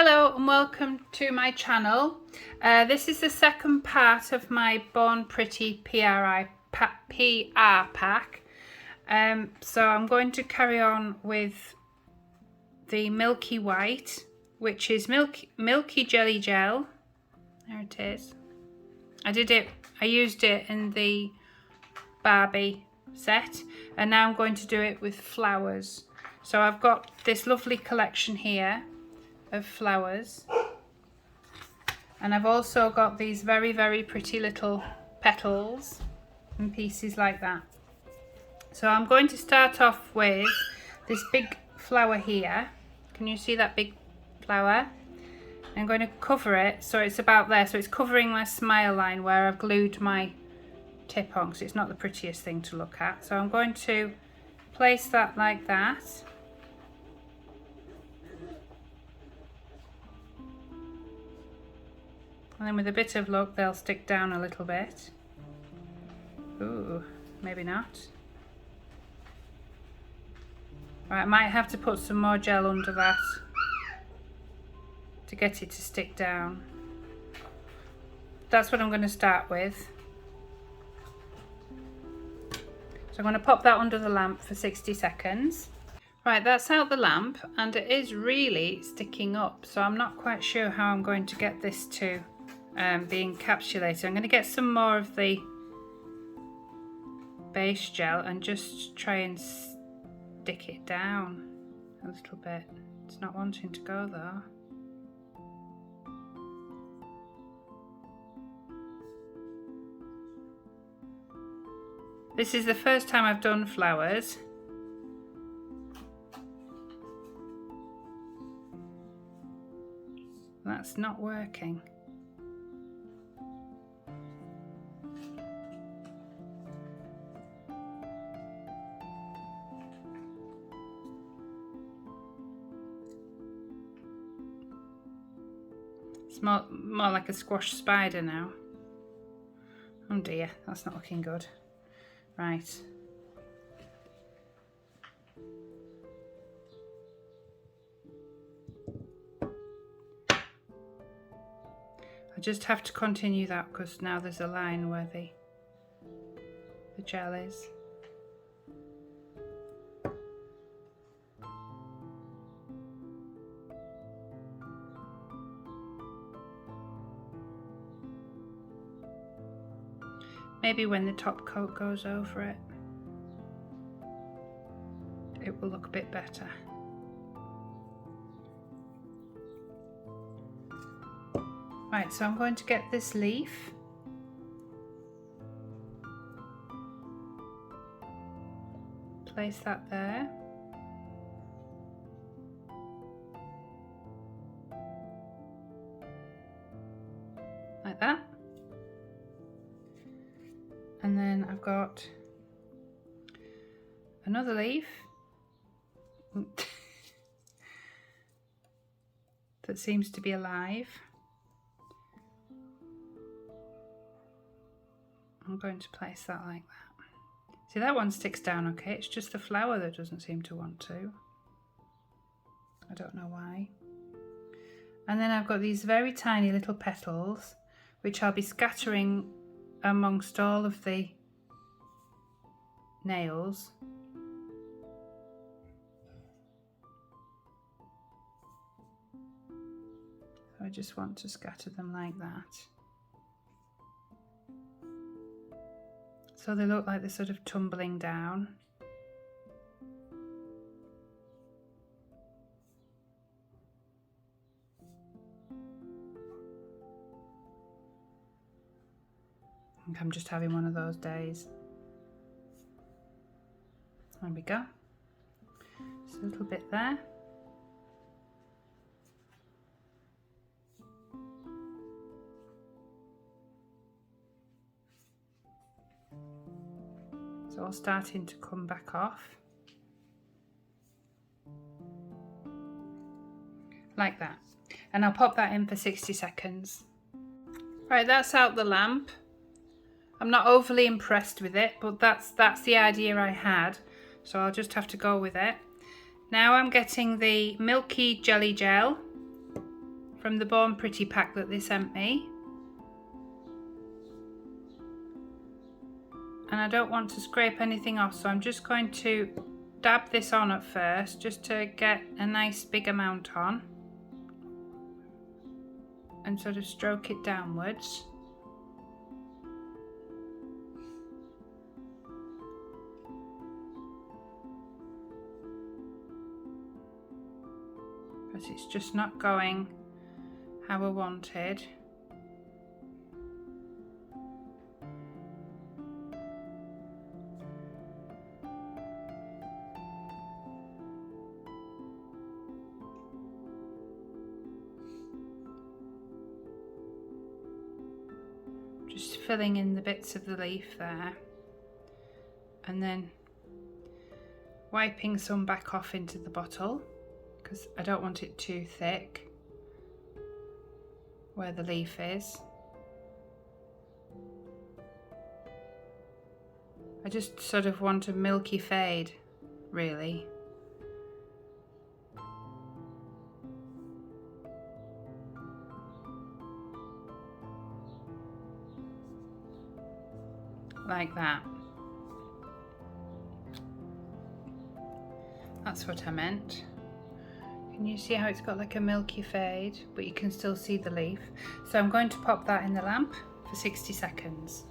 Hello and welcome to my channel. This is the second part of my Born Pretty PR pack. So I'm going to carry on with the Milky White, which is Milky Jelly Gel. There it is. I used it in the Barbie set, and now I'm going to do it with flowers. So I've got this lovely collection here of flowers, and I've also got these very pretty little petals and pieces like that. So I'm going to start off with this big flower here. Can you see that big flower? I'm going to cover it so it's about there, so it's covering my smile line where I've glued my tip on, because it's not the prettiest thing to look at. So I'm going to place that like that. And then with a bit of luck, they'll stick down a little bit. Ooh, maybe not. Right, I might have to put some more gel under that to get it to stick down. That's what I'm going to start with. So I'm going to pop that under the lamp for 60 seconds. Right, that's out the lamp, and it is really sticking up, so I'm not quite sure how I'm going to get this to be encapsulated. I'm going to get some more of the base gel and just try and stick it down a little bit. It's not wanting to go though. This is the first time I've done flowers. That's not working. It's more like a squash spider now. Oh dear, that's not looking good. Right. I just have to continue that because now there's a line where the gel is. Maybe when the top coat goes over it, it will look a bit better. Right, so I'm going to get this leaf. Place that there. Like that. And then I've got another leaf that seems to be alive. I'm going to place that like that. See, that one sticks down okay, it's just the flower that doesn't seem to want to. I don't know why. And then I've got these very tiny little petals, which I'll be scattering amongst all of the nails. So I just want to scatter them like that. So they look like they're sort of tumbling down. I think I'm just having one of those days. There we go. Just a little bit there. It's all starting to come back off. Like that. And I'll pop that in for 60 seconds. Right, that's out the lamp. I'm not overly impressed with it, but that's the idea I had, so I'll just have to go with it. Now I'm getting the Milky Jelly Gel, from the Born Pretty pack that they sent me. And I don't want to scrape anything off, so I'm just going to dab this on at first just to get a nice big amount on and sort of stroke it downwards. But it's just not going how I wanted. Just filling in the bits of the leaf there, and then wiping some back off into the bottle because I don't want it too thick where the leaf is. I just sort of want a milky fade, really. Like that. That's what I meant. Can you see how it's got like a milky fade, but you can still see the leaf? So I'm going to pop that in the lamp for 60 seconds.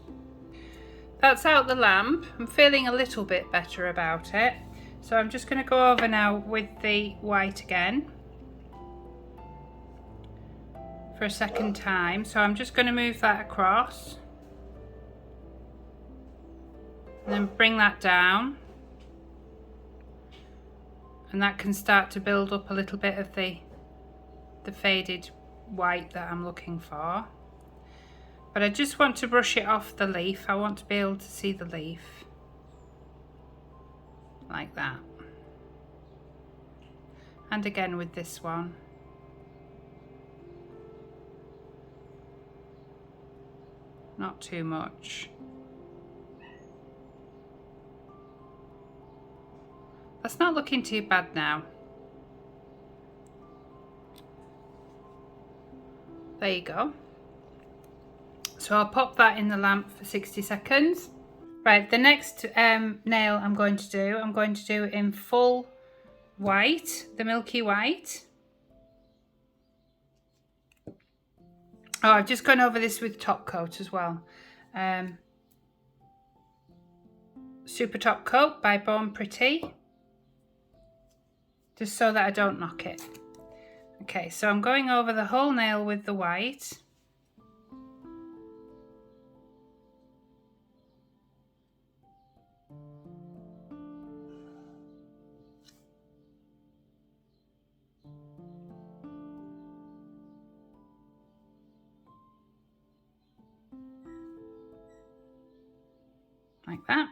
That's out the lamp. I'm feeling a little bit better about it. So I'm just going to go over now with the white again for a second time. So I'm just going to move that across. And then bring that down, and that can start to build up a little bit of the faded white that I'm looking for. But I just want to brush it off the leaf. I want to be able to see the leaf like that. And again with this one. Not too much. That's not looking too bad now. There you go. So I'll pop that in the lamp for 60 seconds. Right, the next nail I'm going to do in full white, the Milky White. Oh, I've just gone over this with top coat as well. Super Top Coat by Born Pretty. Just so that I don't knock it. Okay, so I'm going over the whole nail with the white. Like that.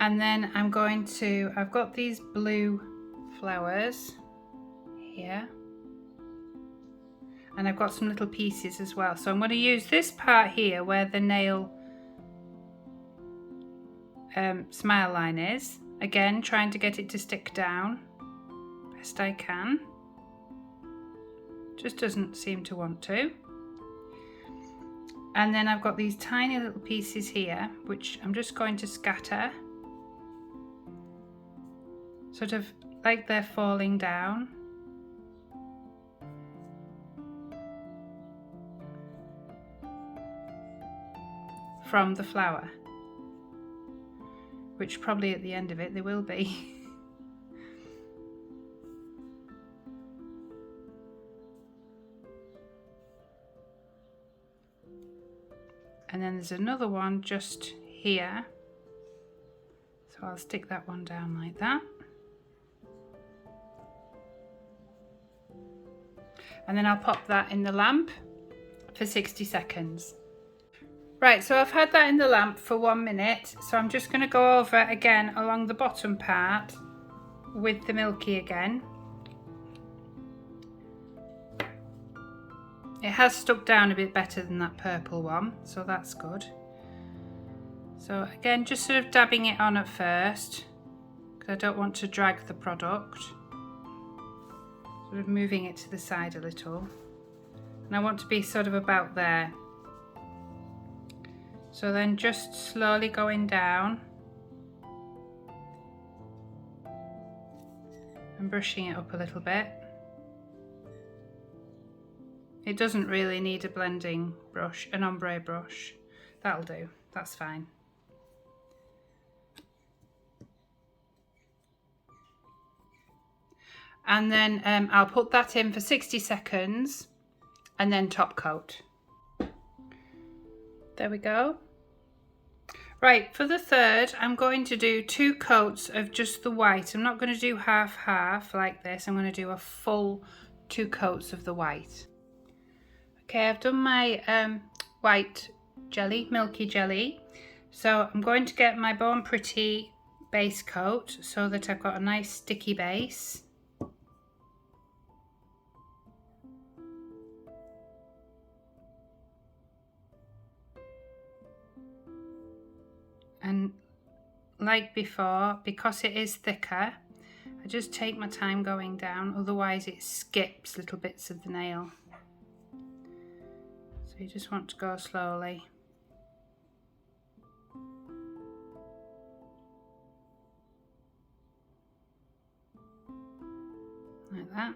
And then I'm going to, I've got these blue flowers here. And I've got some little pieces as well. So I'm going to use this part here where the nail smile line is. Again, trying to get it to stick down best I can. Just doesn't seem to want to. And then I've got these tiny little pieces here, which I'm just going to scatter. Sort of like they're falling down. From the flower. Which probably at the end of it they will be. And then there's another one just here. So I'll stick that one down like that. And then I'll pop that in the lamp for 60 seconds. Right, so I've had that in the lamp for 1 minute. So I'm just going to go over again along the bottom part with the Milky again. It has stuck down a bit better than that purple one, so that's good. So again, just sort of dabbing it on at first, because I don't want to drag the product. Sort of moving it to the side a little. And I want to be sort of about there. So then just slowly going down and brushing it up a little bit. It doesn't really need a blending brush, an ombre brush. That'll do, that's fine. And then I'll put that in for 60 seconds and then top coat. There we go. Right, for the third, I'm going to do 2 coats of just the white. I'm not going to do half like this. I'm going to do a full 2 coats of the white. Okay, I've done my white jelly, Milky jelly. So I'm going to get my Born Pretty base coat so that I've got a nice sticky base. And like before, because it is thicker, I just take my time going down, otherwise it skips little bits of the nail. So you just want to go slowly. Like that.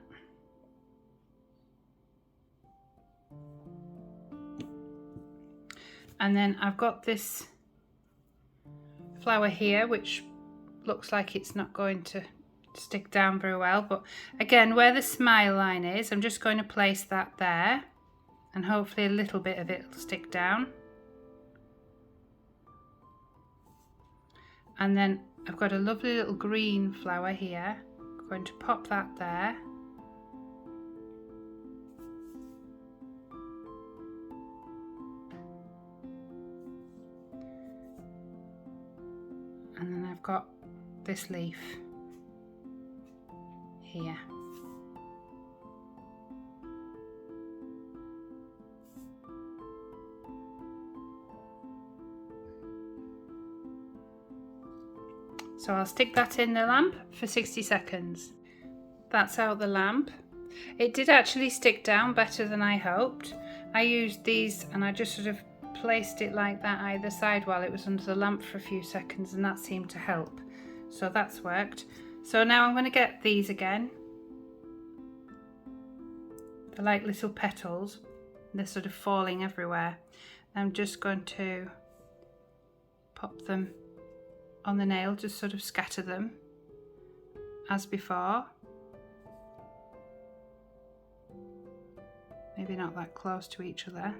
And then I've got this flower here, which looks like it's not going to stick down very well, but again, where the smile line is, I'm just going to place that there, and hopefully a little bit of it will stick down. And then I've got a lovely little green flower here. I'm going to pop that there. And then I've got this leaf here. So I'll stick that in the lamp for 60 seconds. That's out the lamp. It did actually stick down better than I hoped. I used these and I just sort of placed it like that either side while it was under the lamp for a few seconds, and that seemed to help. So that's worked. So now I'm going to get these again. They're like little petals. They're sort of falling everywhere. I'm just going to pop them on the nail, just sort of scatter them as before. Maybe not that close to each other.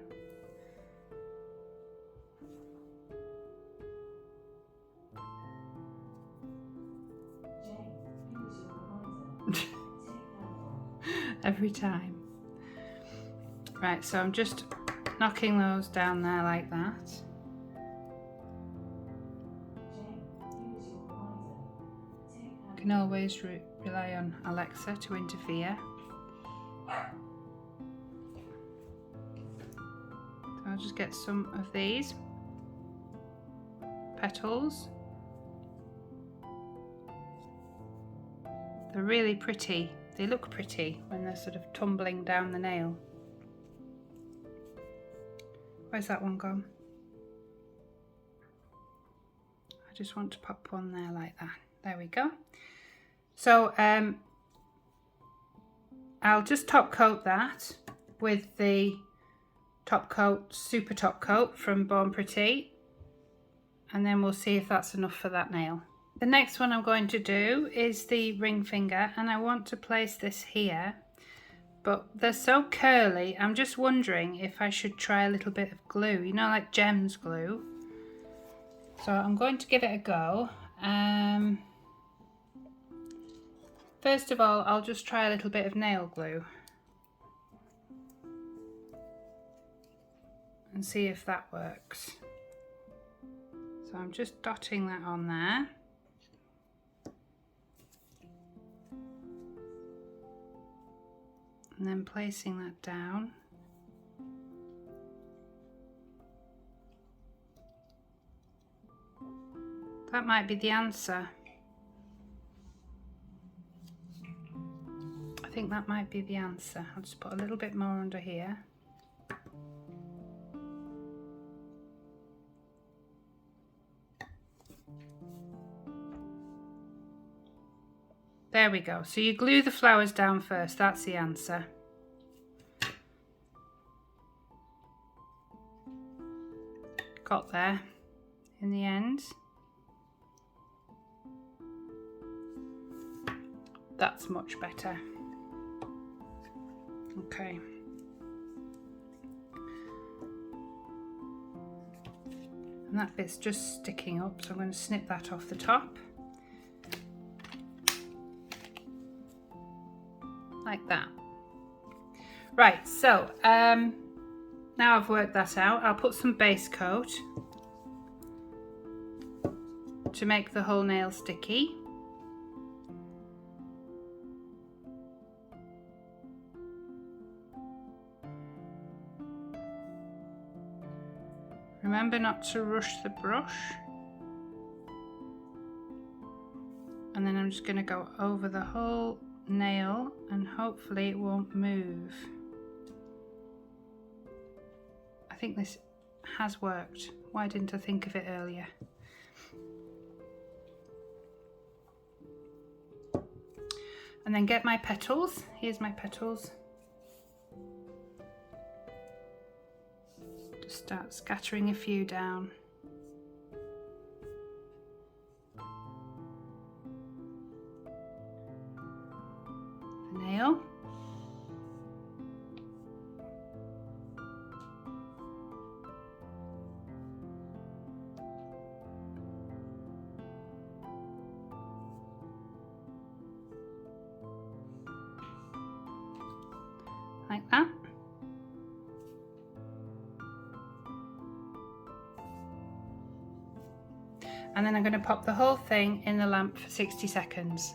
Every time. Right, so I'm just knocking those down there like that. You can always rely on Alexa to interfere. So I'll just get some of these petals. They're really pretty. They look pretty when they're sort of tumbling down the nail. Where's that one gone? I just want to pop one there like that. There we go. So I'll just top coat that with the top coat, super top coat from Born Pretty, and then we'll see if that's enough for that nail. The next one I'm going to do is the ring finger, and I want to place this here, but they're so curly, I'm just wondering if I should try a little bit of glue, you know, like Gems glue. So I'm going to give it a go. First of all, I'll just try a little bit of nail glue and see if that works. So I'm just dotting that on there. And then placing that down. That might be the answer. I think that might be the answer. I'll just put a little bit more under here. There we go. So you glue the flowers down first. That's the answer. Got there in the end. That's much better. Okay. And that bit's just sticking up, so I'm going to snip that off the top. Like that. Right, so now I've worked that out, I'll put some base coat to make the whole nail sticky. Remember not to rush the brush. And then I'm just going to go over the whole nail and hopefully it won't move. I think this has worked. Why didn't I think of it earlier? And then get my petals. Here's my petals. Just start scattering a few down. The nail. Like that. And then I'm going to pop the whole thing in the lamp for 60 seconds.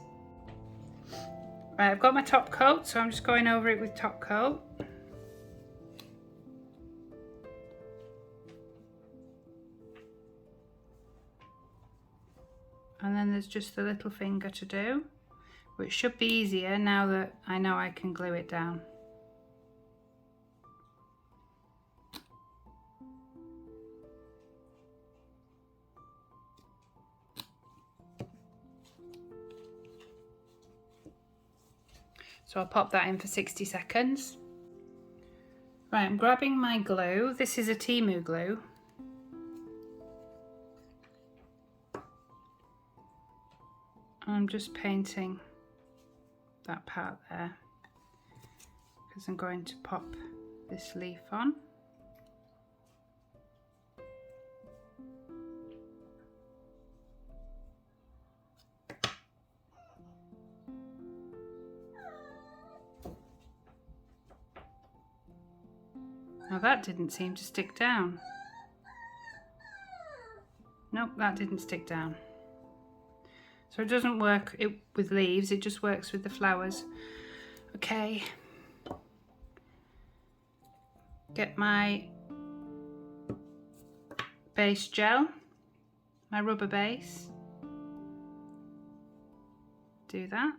Right, I've got my top coat, so I'm just going over it with top coat. And then there's just the little finger to do, which should be easier now that I know I can glue it down. So I'll pop that in for 60 seconds. Right, I'm grabbing my glue. This is a Timu glue. I'm just painting that part there because I'm going to pop this leaf on. Now that didn't seem to stick down. Nope, that didn't stick down. So it doesn't work with leaves, it just works with the flowers. Okay. Get my base gel, my rubber base. Do that.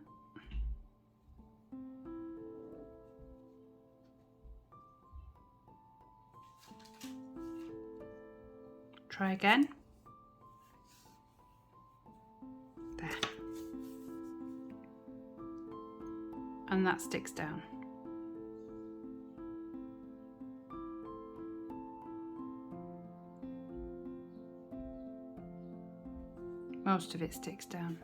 Try again. There. And that sticks down. Most of it sticks down.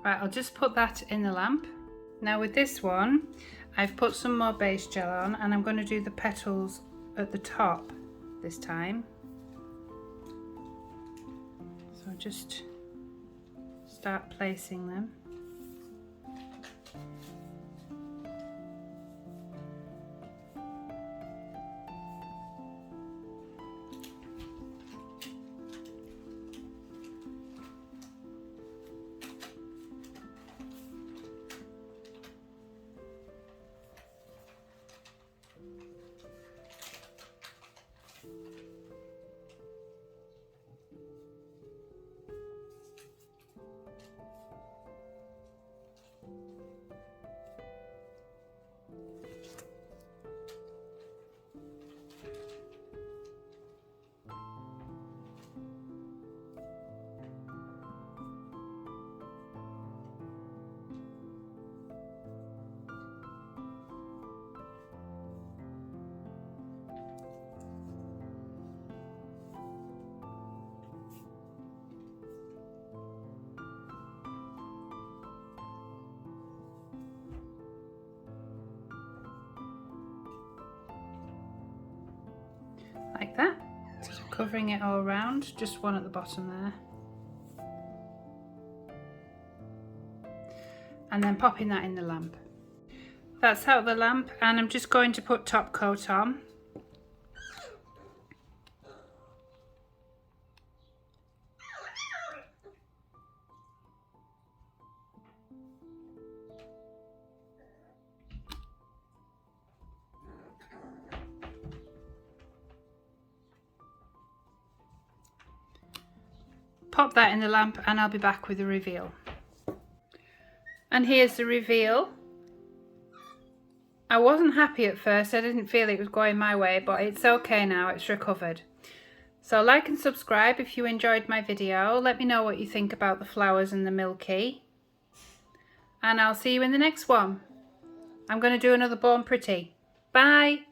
Right, I'll just put that in the lamp. Now with this one, I've put some more base gel on and I'm going to do the petals at the top this time. So just start placing them. covering it all around, just one at the bottom there. And then popping that in the lamp. That's out of the lamp, and I'm just going to put top coat on. Pop that in the lamp and I'll be back with the reveal. And here's the reveal. I wasn't happy at first, I didn't feel it was going my way, but it's okay now, it's recovered. So like and subscribe if you enjoyed my video. Let me know what you think about the flowers and the Milky. And I'll see you in the next one. I'm going to do another Born Pretty. Bye!